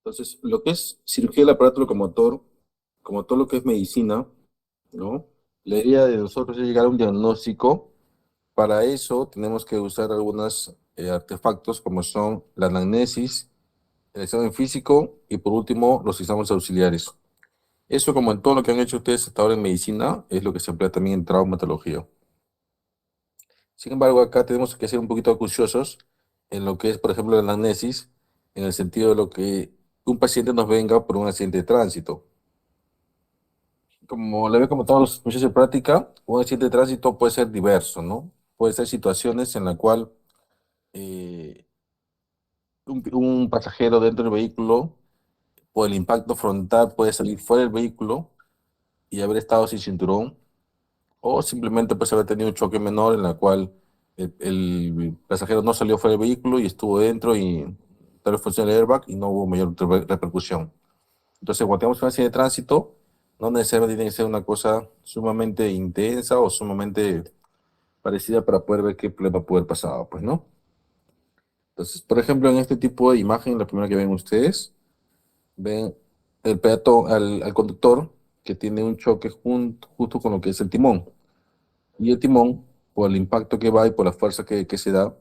Entonces, lo que es cirugía del aparato locomotor, como todo lo que es medicina, ¿no? La idea de nosotros es llegar a un diagnóstico. Para eso tenemos que usar algunos artefactos como son la anamnesis, el examen físico y por último los exámenes auxiliares. Eso, como en todo lo que han hecho ustedes hasta ahora en medicina, es lo que se emplea también en traumatología. Sin embargo, acá tenemos que ser un poquito acuciosos en lo que es, por ejemplo, la anamnesis, en el sentido de lo que un paciente nos venga por un accidente de tránsito. Como le ve como todos los muchachos de práctica, un accidente de tránsito puede ser diverso, ¿no? Puede ser situaciones en la cual eh, un pasajero dentro del vehículo, por el impacto frontal, puede salir fuera del vehículo y haber estado sin cinturón, o simplemente pues haber tenido un choque menor en la cual el pasajero no salió fuera del vehículo y estuvo dentro y tal vez funcionó el airbag y no hubo mayor repercusión. Entonces, cuando tenemos una accidente de tránsito, no necesariamente tiene que ser una cosa sumamente intensa o sumamente parecida para poder ver qué problema puede haber pasado, pues, ¿no? Entonces, por ejemplo, en este tipo de imagen, la primera que ven ustedes, ven el peatón, al conductor que tiene un choque justo con lo que es el timón. Y el timón, por el impacto que va y por la fuerza que se da,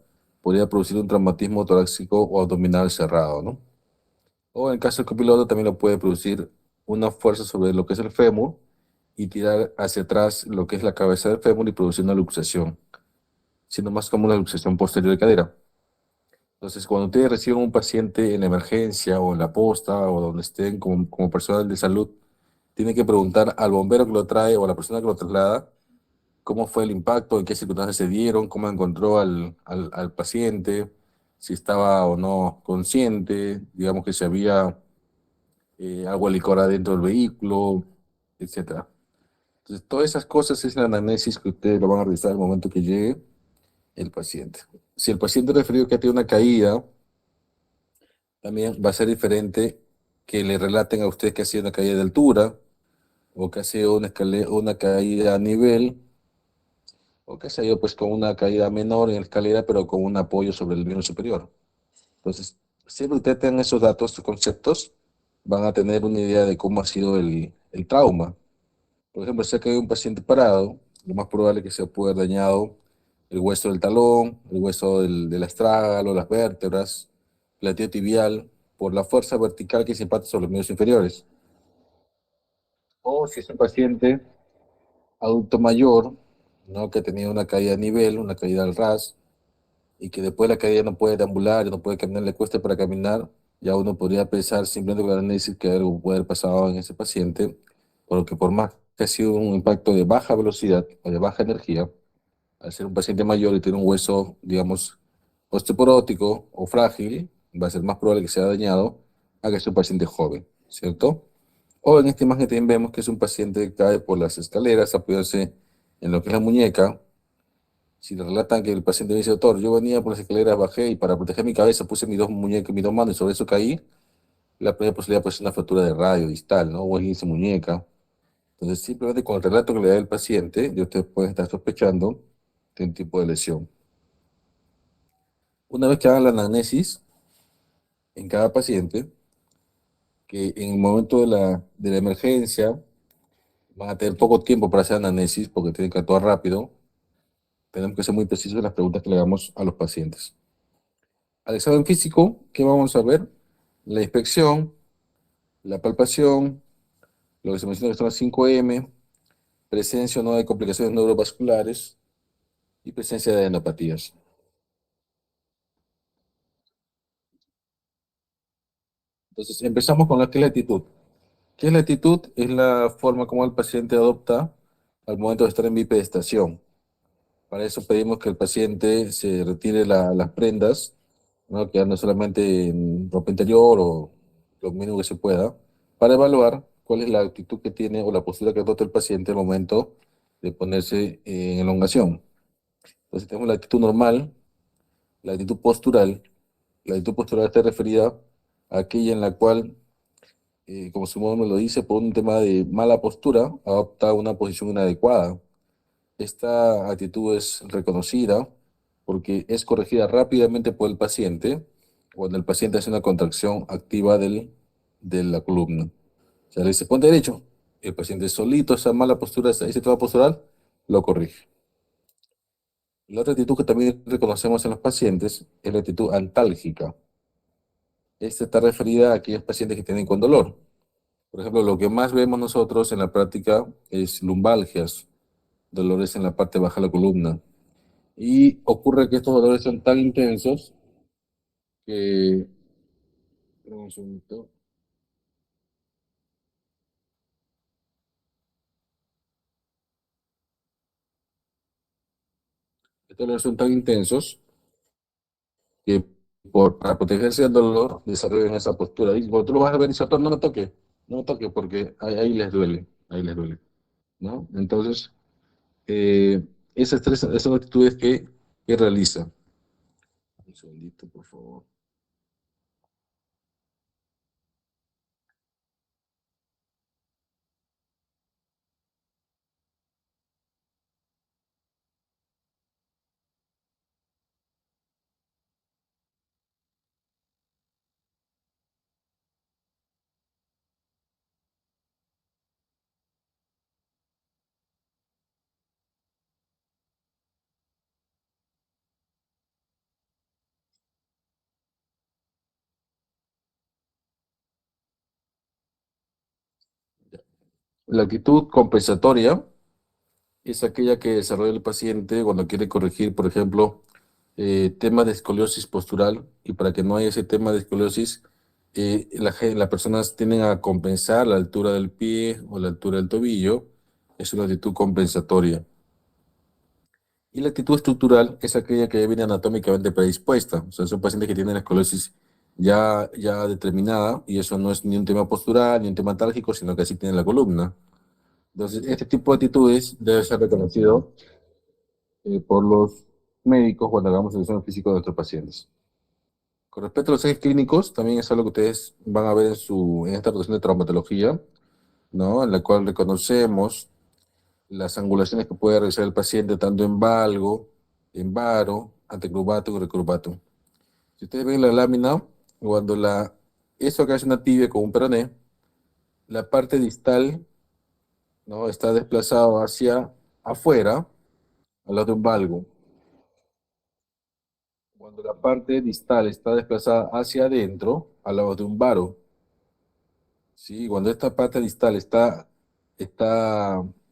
podría producir un traumatismo torácico o abdominal cerrado, ¿no? O en el caso del copiloto también lo puede producir una fuerza sobre lo que es el fémur y tirar hacia atrás lo que es la cabeza del fémur y producir una luxación, siendo más común la luxación posterior de cadera. Entonces, cuando ustedes reciben un paciente en la emergencia o en la posta o donde estén como personal de salud, tienen que preguntar al bombero que lo trae o a la persona que lo traslada cómo fue el impacto, en qué circunstancias se dieron, cómo encontró al paciente, si estaba o no consciente, digamos que si había agua licor dentro del vehículo, etcétera. Entonces, todas esas cosas es la anamnesis que ustedes lo van a revisar al momento que llegue el paciente. Si el paciente referido que tiene una caída, también va a ser diferente que le relaten a usted que ha sido una caída de altura, o que ha sido una caída a nivel, o que se ha ido pues con una caída menor en la escalera, pero con un apoyo sobre el miembro superior. Entonces, siempre ustedes tengan esos datos, estos conceptos, van a tener una idea de cómo ha sido el trauma. Por ejemplo, si ha caído un paciente parado, lo más probable es que se pueda haber dañado el hueso del talón, el hueso del astrágalo, las vértebras, la tibial, por la fuerza vertical que se impacta sobre los miembros inferiores. O si es un paciente adulto mayor, ¿no? Que ha tenido una caída a nivel, una caída al ras, y que después de la caída no puede deambular, no puede caminar, le cuesta para caminar, ya uno podría pensar simplemente con el análisis que algo puede haber pasado en ese paciente, porque por más que ha sido un impacto de baja velocidad o de baja energía, al ser un paciente mayor y tiene un hueso, digamos, osteoporótico o frágil, va a ser más probable que sea dañado a que sea un paciente joven, ¿cierto? O en esta imagen también vemos que es un paciente que cae por las escaleras apoyándose en lo que es la muñeca. Si le relatan que el paciente dice, doctor, yo venía por las escaleras, bajé y para proteger mi cabeza puse mis dos muñecas, mis dos manos y sobre eso caí, la primera posibilidad pues es una fractura de radio distal, ¿no? O es muñeca. Entonces, simplemente con el relato que le da el paciente, y ustedes pueden estar sospechando de un tipo de lesión. Una vez que hagan la anamnesis en cada paciente, que en el momento de la emergencia van a tener poco tiempo para hacer anamnesis porque tienen que actuar rápido, tenemos que ser muy precisos en las preguntas que le damos a los pacientes. Al examen físico, ¿qué vamos a ver? La inspección, la palpación, lo que se menciona que son las 5M, presencia o no de complicaciones neurovasculares y presencia de adenopatías. Entonces, empezamos con lo que es la actitud. ¿Qué es la actitud? Es la forma como el paciente adopta al momento de estar en bipedestación. Para eso pedimos que el paciente se retire las prendas, ¿no? Quedando solamente en ropa interior o lo mínimo que se pueda, para evaluar cuál es la actitud que tiene o la postura que adopta el paciente al momento de ponerse en elongación. Entonces tenemos la actitud normal, la actitud postural. La actitud postural está referida a aquella en la cual, como su nombre lo dice, por un tema de mala postura, adopta una posición inadecuada. Esta actitud es reconocida porque es corregida rápidamente por el paciente cuando el paciente hace una contracción activa del de la columna. O sea, le dice, ponte derecho. El paciente solito, esa mala postura, ese trabajo postural, lo corrige. La otra actitud que también reconocemos en los pacientes es la actitud antálgica. Esta está referida a aquellos pacientes que tienen con dolor. Por ejemplo, lo que más vemos nosotros en la práctica es lumbalgias, dolores en la parte baja de la columna. Y ocurre que estos dolores son tan intensos que... un segundito. Estos dolores son tan intensos que para protegerse del dolor desarrollan esa postura. Y cuando tú lo vas a ver, dice, doctor, no me toque, no me toque, porque ahí les duele, ahí les duele, ¿no? Entonces, eh, esas tres son actitudes que realiza. Un segundito, por favor. La actitud compensatoria es aquella que desarrolla el paciente cuando quiere corregir, por ejemplo, temas de escoliosis postural, y para que no haya ese tema de escoliosis, las personas tienden a compensar la altura del pie o la altura del tobillo. Es una actitud compensatoria. Y la actitud estructural es aquella que ya viene anatómicamente predispuesta. O sea, son pacientes que tienen la escoliosis ya determinada, y eso no es ni un tema postural ni un tema tálgico, sino que así tiene la columna. Entonces, este tipo de actitudes debe ser reconocido por los médicos cuando hagamos el examen físico de nuestros pacientes. Con respecto a los ejes clínicos, también es algo que ustedes van a ver en esta rotación de traumatología, ¿no? En la cual reconocemos las angulaciones que puede realizar el paciente tanto en valgo, en varo, antecurvatum y recurvatum. Si ustedes ven la lámina, cuando eso acá es una tibia con un peroné, la parte distal, ¿no? Está desplazado hacia afuera, al lado de un valgo. Cuando la parte distal está desplazada hacia adentro, al lado de un varo. ¿Sí? Cuando esta parte distal está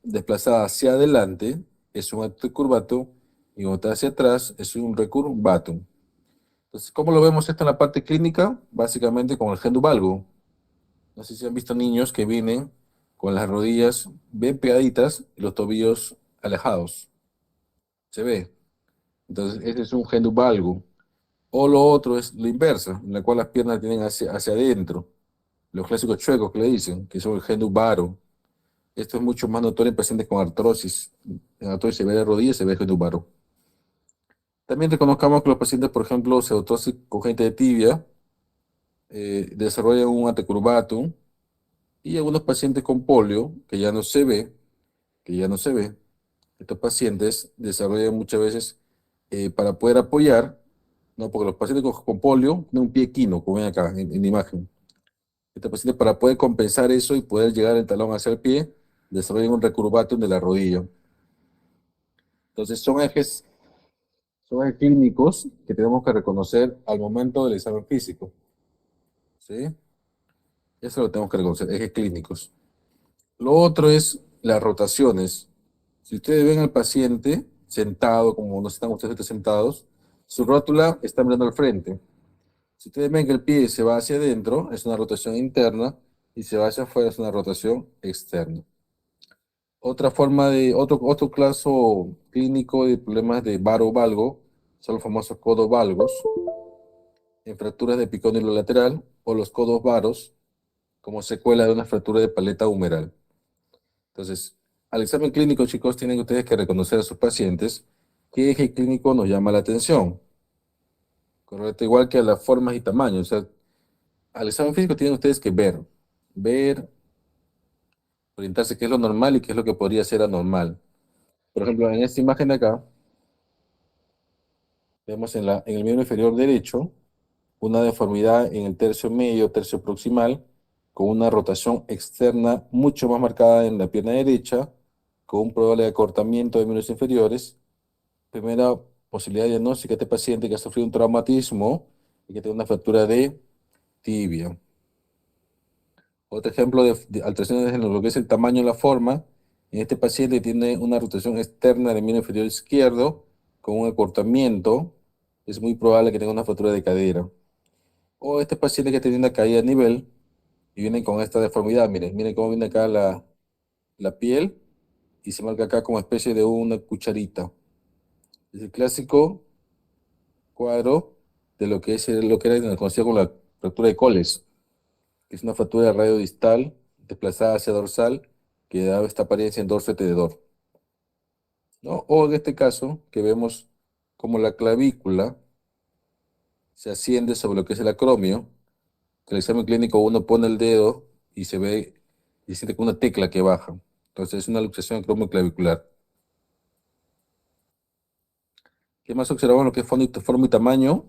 desplazada hacia adelante, es un anticurvatum, y cuando está hacia atrás, es un recurvatum. Entonces, ¿cómo lo vemos esto en la parte clínica? Básicamente con el genu valgo. No sé si han visto niños que vienen con las rodillas bien pegaditas y los tobillos alejados. Se ve. Entonces, ese es un genu valgo. O lo otro es lo inverso, en la cual las piernas tienen hacia adentro. Los clásicos chuecos que le dicen, que son el genu varo. Esto es mucho más notorio en pacientes con artrosis. En artrosis severa de rodillas se ve el genu varo. También reconozcamos que los pacientes, por ejemplo, pseudotrosis congénita de tibia, desarrollan un antecurvatum, y algunos pacientes con polio, que ya no se ve, estos pacientes desarrollan muchas veces, para poder apoyar, ¿no? Porque los pacientes con polio tienen un pie equino, como ven acá en la imagen. Estos pacientes, para poder compensar eso y poder llegar el talón hacia el pie, desarrollan un recurvatum de la rodilla. Entonces, son ejes clínicos que tenemos que reconocer al momento del examen físico, ¿sí? Eso lo tenemos que reconocer, ejes clínicos. Lo otro es las rotaciones. Si ustedes ven al paciente sentado, como no están ustedes sentados, su rótula está mirando al frente. Si ustedes ven que el pie se va hacia adentro, es una rotación interna, y se va hacia afuera, es una rotación externa. Otro caso clínico de problemas de varo-valgo son los famosos codos valgos, en fracturas de epicóndilo lateral, o los codos varos como secuela de una fractura de paleta humeral. Entonces, al examen clínico, chicos, tienen ustedes que reconocer a sus pacientes qué eje clínico nos llama la atención, ¿correcto? Igual que a las formas y tamaños. O sea, al examen físico tienen ustedes que ver, orientarse qué es lo normal y qué es lo que podría ser anormal. Por ejemplo, en esta imagen de acá, vemos en el miembro inferior derecho una deformidad en el tercio medio, tercio proximal, con una rotación externa mucho más marcada en la pierna derecha, con un probable acortamiento de miembros inferiores. Primera posibilidad diagnóstica de este paciente que ha sufrido un traumatismo y que tiene una fractura de tibia. Otro ejemplo de alteraciones en lo que es el tamaño y la forma. En este paciente tiene una rotación externa del miembro inferior izquierdo con un acortamiento. Es muy probable que tenga una fractura de cadera. O este paciente que tiene una caída a nivel y viene con esta deformidad. Miren cómo viene acá la piel y se marca acá como especie de una cucharita. Es el clásico cuadro de lo que es lo que era conocido como la fractura de Coles, que es una fractura radiodistal desplazada hacia dorsal que da esta apariencia en dorso-tenedor, ¿no? O en este caso, que vemos como la clavícula se asciende sobre lo que es el acromio, que en el examen clínico uno pone el dedo y se ve y siente como una tecla que baja. Entonces es una luxación acromioclavicular. ¿Qué más observamos? Lo que es forma y tamaño.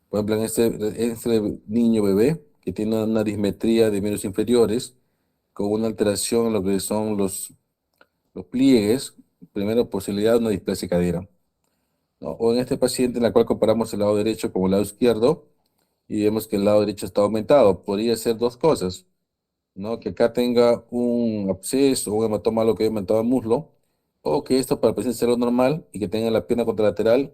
Por ejemplo, en este niño bebé que tiene una dismetría de miembros inferiores, con una alteración en lo que son los pliegues, primera posibilidad de una displasia cadera, ¿no? O en este paciente en la cual comparamos el lado derecho con el lado izquierdo y vemos que el lado derecho está aumentado. Podría ser dos cosas, ¿no? Que acá tenga un absceso o un hematoma lo que he aumentado el muslo, o que esto para el paciente sea lo normal y que tenga en la pierna contralateral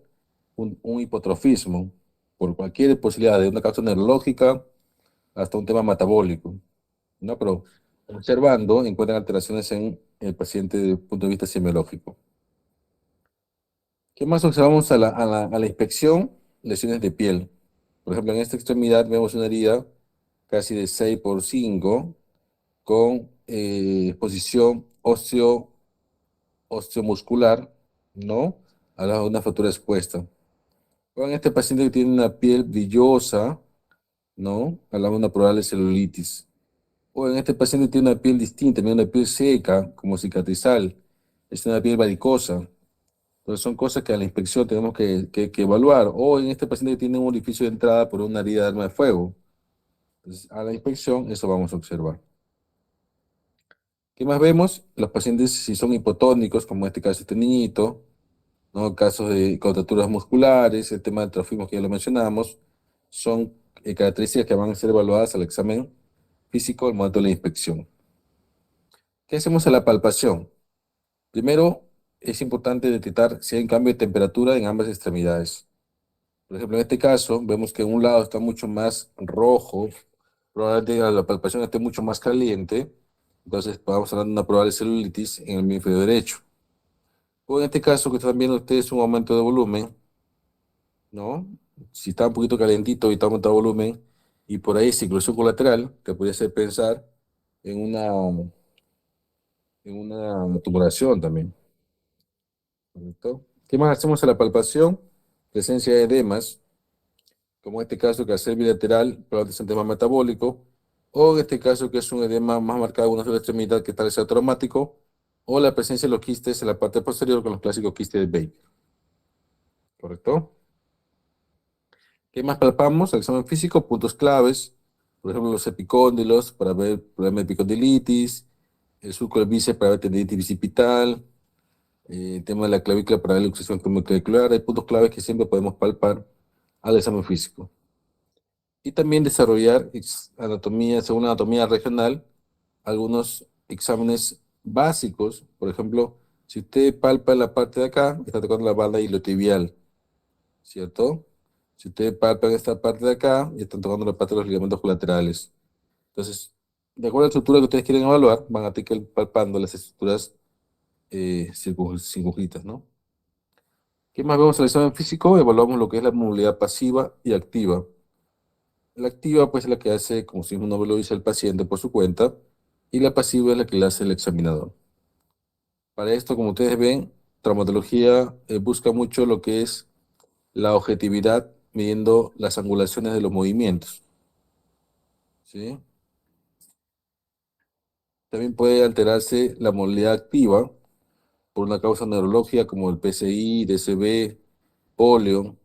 un hipotrofismo, por cualquier posibilidad, de una causa neurológica hasta un tema metabólico, ¿no? Pero observando encuentran alteraciones en el paciente desde el punto de vista semiológico. ¿Qué más observamos a la inspección? Lesiones de piel. Por ejemplo, en esta extremidad vemos una herida casi de 6 por 5 con exposición osteomuscular, ¿no? A una fractura expuesta. O en este paciente que tiene una piel brillosa, ¿no? Hablamos de una probable celulitis. O en este paciente tiene una piel distinta, tiene una piel seca, como cicatrizal. Es una piel varicosa. Entonces son cosas que a la inspección tenemos que evaluar. O en este paciente que tiene un orificio de entrada por una herida de arma de fuego. Entonces, a la inspección eso vamos a observar. ¿Qué más vemos? Los pacientes si son hipotónicos, como en este caso este niñito, ¿no? Casos de contracturas musculares, el tema del trofismo que ya lo mencionamos, son características que van a ser evaluadas al examen físico al momento de la inspección. ¿Qué hacemos a la palpación? Primero, es importante detectar si hay un cambio de temperatura en ambas extremidades. Por ejemplo, en este caso, vemos que en un lado está mucho más rojo, probablemente la palpación esté mucho más caliente, entonces vamos hablar de una probable celulitis en el hemisferio derecho. O en este caso, que están viendo ustedes un aumento de volumen, ¿no? Si está un poquito calentito y está aumentado de volumen, y por ahí circulación colateral, te podría hacer pensar en una tumoración también. ¿Correcto? ¿Qué más hacemos a la palpación? Presencia de edemas, como en este caso que hacer bilateral, probablemente es un tema metabólico, o en este caso que es un edema más marcado en una sola extremidad que tal vez sea traumático, o la presencia de los quistes en la parte posterior con los clásicos quistes de Baker. ¿Correcto? ¿Qué más palpamos? El examen físico, puntos claves, por ejemplo, los epicóndilos para ver problema de epicondilitis, el surco del bíceps para ver tendinitis bicipital, el tema de la clavícula para la luxación clavicular. Hay puntos claves que siempre podemos palpar al examen físico. Y también desarrollar anatomía, según la anatomía regional, algunos exámenes básicos. Por ejemplo, si usted palpa la parte de acá, está tocando la banda iliotibial, ¿cierto? Si usted palpa en esta parte de acá, están tocando la parte de los ligamentos colaterales. Entonces, de acuerdo a la estructura que ustedes quieren evaluar, van a tener que ir palpando las estructuras circunjitas, ¿no? ¿Qué más vemos en el examen físico? Evaluamos lo que es la movilidad pasiva y activa. La activa, pues, es la que hace, como si uno lo dice, el paciente por su cuenta, y la pasiva es la que le hace el examinador. Para esto, como ustedes ven, traumatología busca mucho lo que es la objetividad, midiendo las angulaciones de los movimientos, ¿sí? También puede alterarse la movilidad activa por una causa neurológica como el PCI, DCB, polio.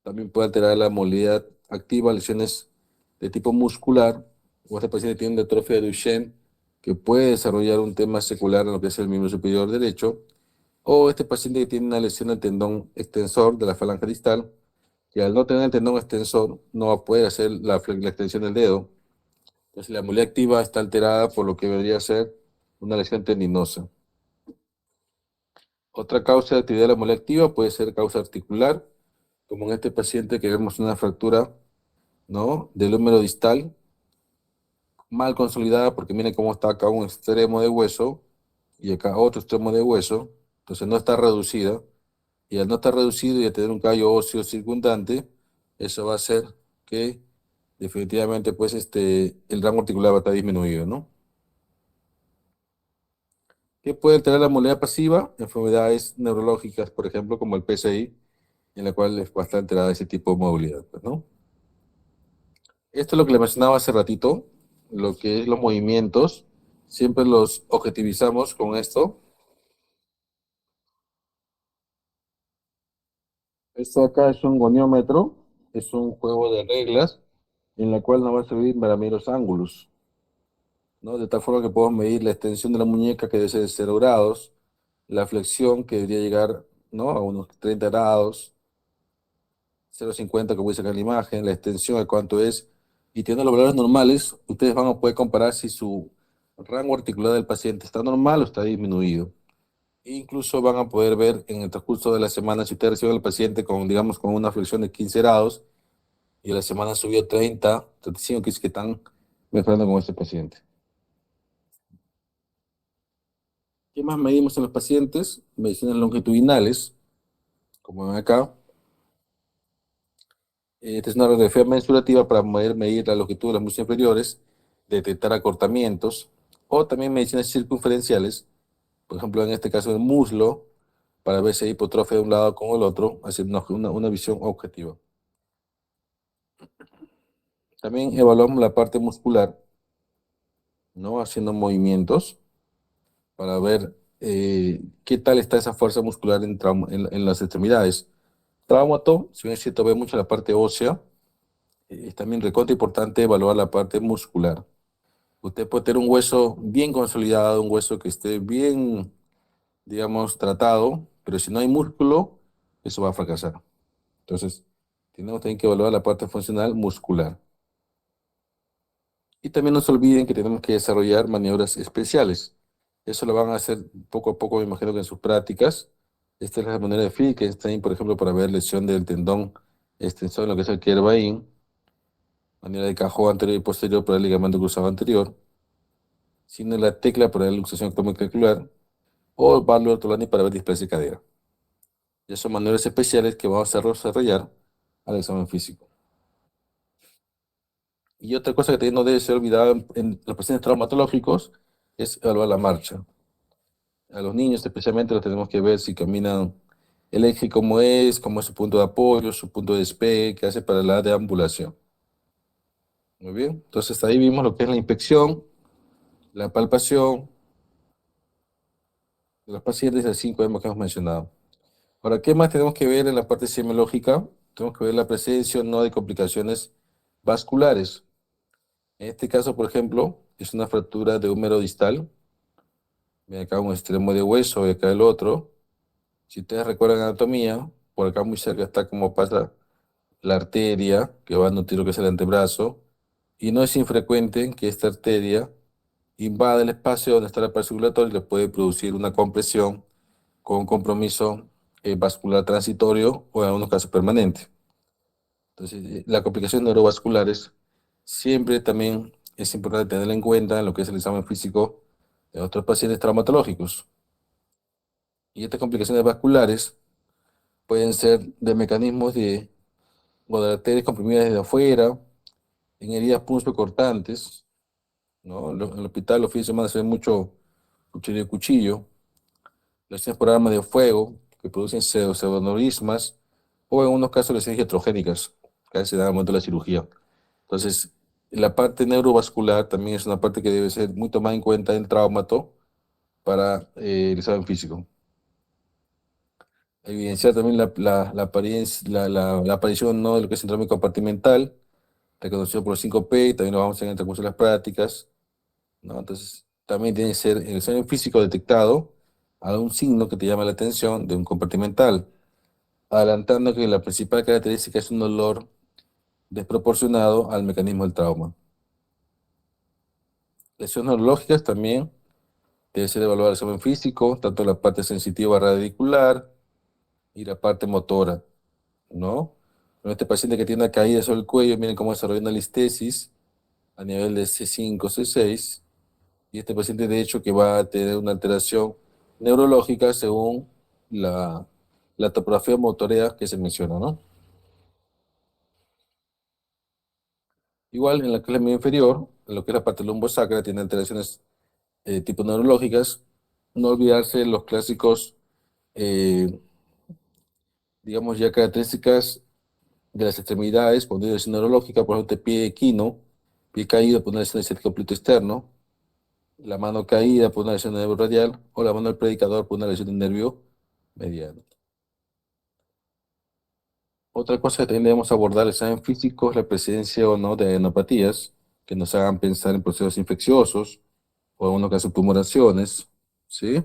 También puede alterar la movilidad activa, lesiones de tipo muscular, o este paciente tiene una atrofia de Duchenne que puede desarrollar un tema secular en lo que es el miembro superior derecho, o este paciente que tiene una lesión del tendón extensor de la falange distal, que al no tener el tendón extensor no va a poder hacer la extensión del dedo. Entonces la movilidad activa está alterada por lo que debería ser una lesión tendinosa. Otra causa de actividad de la movilidad activa puede ser causa articular, como en este paciente que vemos una fractura, ¿no?, del húmero distal, mal consolidada, porque miren cómo está acá un extremo de hueso y acá otro extremo de hueso, entonces no está reducida, y al no estar reducido y al tener un callo óseo circundante, eso va a hacer que definitivamente pues el rango articular va a estar disminuido, ¿no? ¿Qué puede alterar la movilidad pasiva? Enfermedades neurológicas, por ejemplo, como el PCI, en la cual va a estar alterada ese tipo de movilidad, pues, ¿no? Esto es lo que le mencionaba hace ratito, lo que es los movimientos, siempre los objetivizamos con esto. Esto acá es un goniómetro, es un juego de reglas en la cual nos va a servir para medir los ángulos, ¿no? De tal forma que podemos medir la extensión de la muñeca, que debe ser de 0 grados, la flexión, que debería llegar, ¿no?, a unos 30 grados, 0,50 que voy a sacar la imagen, la extensión de cuánto es, y teniendo los valores normales, ustedes van a poder comparar si su rango articular del paciente está normal o está disminuido. Incluso van a poder ver en el transcurso de la semana si ustedes reciben al paciente con, digamos, con una flexión de 15 grados y a la semana subió 30, 35, que es que están mejorando con este paciente. ¿Qué más medimos en los pacientes? Mediciones longitudinales, como ven acá. Esta es una radiografía mensurativa para poder medir la longitud de las muñecas inferiores, detectar acortamientos, o también mediciones circunferenciales, por ejemplo, en este caso el muslo, para ver si hay hipotrofia de un lado con el otro, haciendo una visión objetiva. También evaluamos la parte muscular, ¿no?, haciendo movimientos para ver qué tal está esa fuerza muscular en las extremidades. Traumato, si bien es cierto, ve mucho la parte ósea, es también recontra importante evaluar la parte muscular. Usted puede tener un hueso bien consolidado, un hueso que esté bien, digamos, tratado, pero si no hay músculo, eso va a fracasar. Entonces, tenemos también que evaluar la parte funcional muscular. Y también no se olviden que tenemos que desarrollar maniobras especiales. Eso lo van a hacer poco a poco, me imagino que en sus prácticas. Esta es la manera de Finkelstein, por ejemplo, para ver lesión del tendón extensor en lo que es el Kervain, manera de cajón anterior y posterior para el ligamento cruzado anterior, sino la tecla para la luxación craneocapilar, o Barlow Ortolani para ver displasia de cadera. Ya son maniobras especiales que vamos a desarrollar al examen físico. Y otra cosa que también no debe ser olvidada en los pacientes traumatológicos es evaluar la marcha. A los niños especialmente los tenemos que ver si caminan el eje cómo es su punto de apoyo, su punto de despegue, qué hace para la deambulación. Muy bien, entonces ahí vimos lo que es la inspección, la palpación de los pacientes, las 5 que hemos mencionado. Ahora, ¿qué más tenemos que ver en la parte semiológica? Tenemos que ver la presencia o no de complicaciones vasculares. En este caso, por ejemplo, es una fractura de húmero distal. Ven acá un extremo de hueso y acá el otro. Si ustedes recuerdan anatomía, por acá muy cerca está como pasa la arteria que va a nutrir lo que es el antebrazo. Y no es infrecuente que esta arteria invada el espacio donde está la pared circulatoria y le puede producir una compresión con compromiso vascular transitorio o en algunos casos permanente. Entonces, las complicaciones neurovasculares siempre también es importante tenerla en cuenta en lo que es el examen físico de otros pacientes traumatológicos. Y estas complicaciones vasculares pueden ser de mecanismos o de arterias comprimidas desde afuera, en heridas punzocortantes, ¿no? En el hospital los fines de semana se ve mucho cuchillo de cuchillo, lesiones por armas de fuego que producen pseudoneurismas, o en unos casos lesiones iatrogénicas que a veces se dan al momento de la cirugía. Entonces, la parte neurovascular también es una parte que debe ser muy tomada en cuenta en traumato para el examen físico. Evidenciar también la aparición, ¿no?, de lo que es síndrome compartimental, reconocido por 5P, y también lo vamos a ver en el transcurso de las prácticas, ¿no? Entonces, también tiene que ser en el examen físico detectado algún signo que te llama la atención de un compartimental, adelantando que la principal característica es un dolor desproporcionado al mecanismo del trauma. Lesiones neurológicas también debe ser evaluado el examen físico, tanto la parte sensitiva radicular y la parte motora, ¿no? Con este paciente que tiene una caída sobre el cuello, miren cómo desarrolla una listesis a nivel de C5, C6, y este paciente de hecho que va a tener una alteración neurológica según la, la topografía motorea que se menciona, ¿no? Igual en la que es la media inferior, en lo que es la parte lumbosacra, tiene alteraciones tipo neurológicas. No olvidarse los clásicos, eh, digamos ya características de las extremidades, por una lesión neurológica, por ejemplo, pie equino, pie caído por una lesión de ciático oblito externo, la mano caída por una lesión de nervio radial, o la mano del predicador por una lesión de nervio mediano. Otra cosa que también debemos abordar el examen físico es la presencia o no de adenopatías que nos hagan pensar en procesos infecciosos o en unos casos tumoraciones, ¿sí?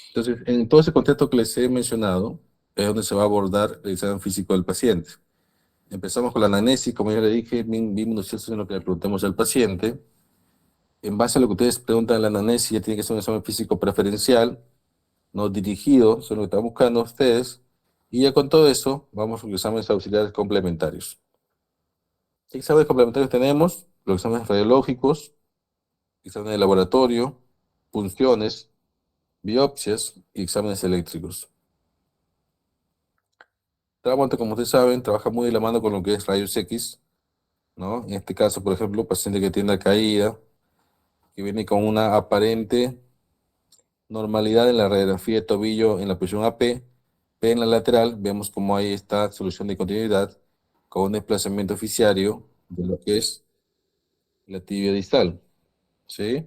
Entonces, en todo ese contexto que les he mencionado, es donde se va a abordar el examen físico del paciente. Empezamos con la anamnesis, como ya le dije, bien minucioso en lo que le preguntemos al paciente. En base a lo que ustedes preguntan en la anamnesis, ya tiene que ser un examen físico preferencial, no dirigido, son lo que están buscando ustedes. Y ya con todo eso, vamos a los exámenes auxiliares complementarios. ¿Qué exámenes complementarios tenemos? Los exámenes radiológicos, exámenes de laboratorio, punciones, biopsias y exámenes eléctricos. Traumato, como ustedes saben, trabaja muy de la mano con lo que es rayos X, ¿no? En este caso, por ejemplo, paciente que tiene caída, que viene con una aparente normalidad en la radiografía de tobillo en la posición AP, P en la lateral, vemos como hay esta solución de continuidad con un desplazamiento oficiario de lo que es la tibia distal, ¿sí?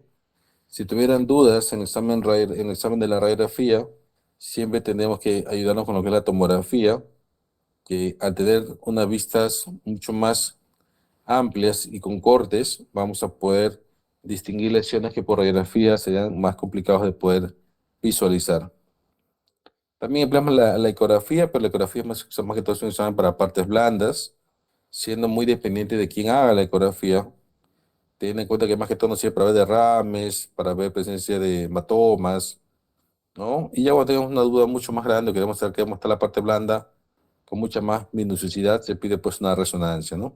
Si tuvieran dudas en el examen de la radiografía, siempre tenemos que ayudarnos con lo que es la tomografía, que al tener unas vistas mucho más amplias y con cortes, vamos a poder distinguir lesiones que por radiografía serían más complicados de poder visualizar. También empleamos la ecografía, pero la ecografía más que todo es un examen para partes blandas, siendo muy dependiente de quién haga la ecografía. Ten en cuenta que más que todo nos sirve para ver derrames, para ver presencia de hematomas, ¿no? Y ya cuando tenemos una duda mucho más grande, queremos saber cómo está la parte blanda, con mucha más minuciosidad, se pide pues una resonancia, ¿no?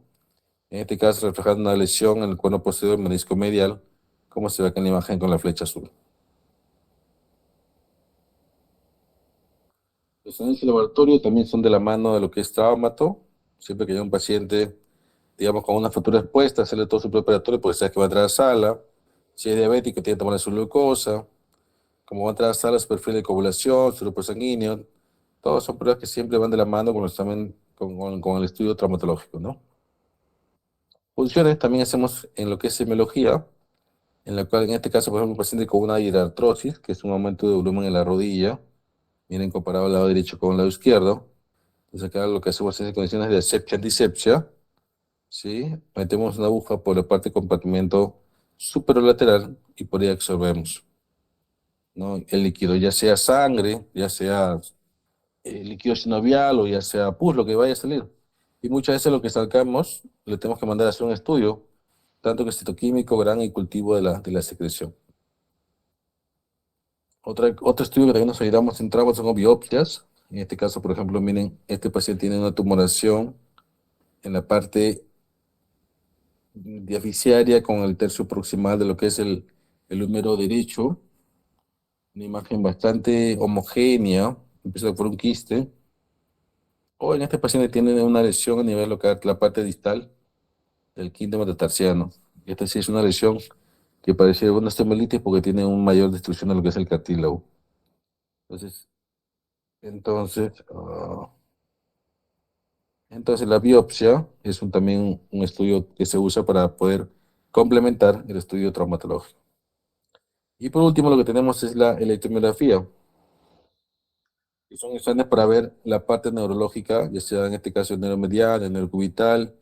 En este caso, reflejando una lesión en el cuerno posterior menisco medial, como se ve acá en la imagen con la flecha azul. Los análisis de laboratorio también son de la mano de lo que es traumato. Siempre que haya un paciente, digamos, con una fractura expuesta, hacerle todo su preparatorio, porque sabe que va a entrar a sala. Si es diabético, tiene que tomar su glucosa. Como va a entrar a sala, su perfil de coagulación, su grupo sanguíneo. Todas son pruebas que siempre van de la mano con el examen, con el estudio traumatológico, ¿no? Funciones también hacemos en lo que es semiología, en la cual en este caso, por ejemplo, un paciente con una hidartrosis, que es un aumento de volumen en la rodilla, miren comparado al lado derecho con el lado izquierdo. Entonces acá lo que hacemos es en condiciones de asepsia-antisepsia, ¿sí? Metemos una aguja por la parte del compartimento superolateral y por ahí absorbemos, ¿no? El líquido, ya sea sangre, ya sea líquido sinovial o ya sea pus, lo que vaya a salir. Y muchas veces lo que sacamos, le tenemos que mandar a hacer un estudio, tanto que citoquímico, gran y cultivo de la secreción. Otro estudio que también nos ayudamos en traumas son biopsias. En este caso, por ejemplo, miren, este paciente tiene una tumoración en la parte diaficiaria con el tercio proximal de lo que es el húmero derecho. Una imagen bastante homogénea, empieza por un quiste. O en este paciente tiene una lesión a nivel de lo que es la parte distal del quinto metatarsiano. Esta sí es una lesión que parece una osteomelitis porque tiene una mayor destrucción de lo que es el cartílago. Entonces, entonces, entonces la biopsia es también un estudio que se usa para poder complementar el estudio traumatológico. Y por último, lo que tenemos es la electromiografía, que son exámenes para ver la parte neurológica, ya sea en este caso el neuromedial, el neurocubital,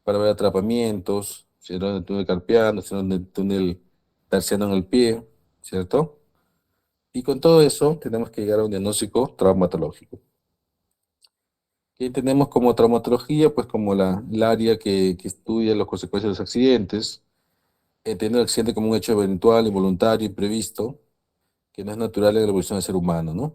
para ver atrapamientos, síndrome del túnel carpiano, síndrome del túnel terciano en el pie, ¿cierto? Y con todo eso tenemos que llegar a un diagnóstico traumatológico. ¿Qué tenemos como traumatología? Pues como el área que estudia las consecuencias de los accidentes, entendiendo el accidente como un hecho eventual, involuntario, imprevisto, que no es natural en la evolución del ser humano, ¿no?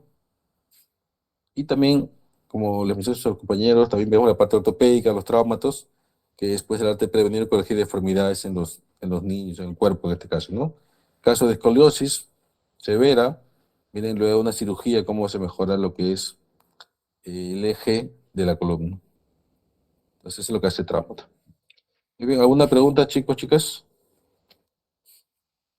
Y también, como les mencioné a sus compañeros, también vemos la parte ortopédica, los traumatos, que es pues el arte de prevenir y corregir deformidades en los niños, en el cuerpo en este caso, ¿no? Caso de escoliosis severa, miren luego una cirugía, cómo se mejora lo que es el eje de la columna. Entonces, eso es lo que hace traumato. Muy bien, ¿alguna pregunta, chicos, chicas?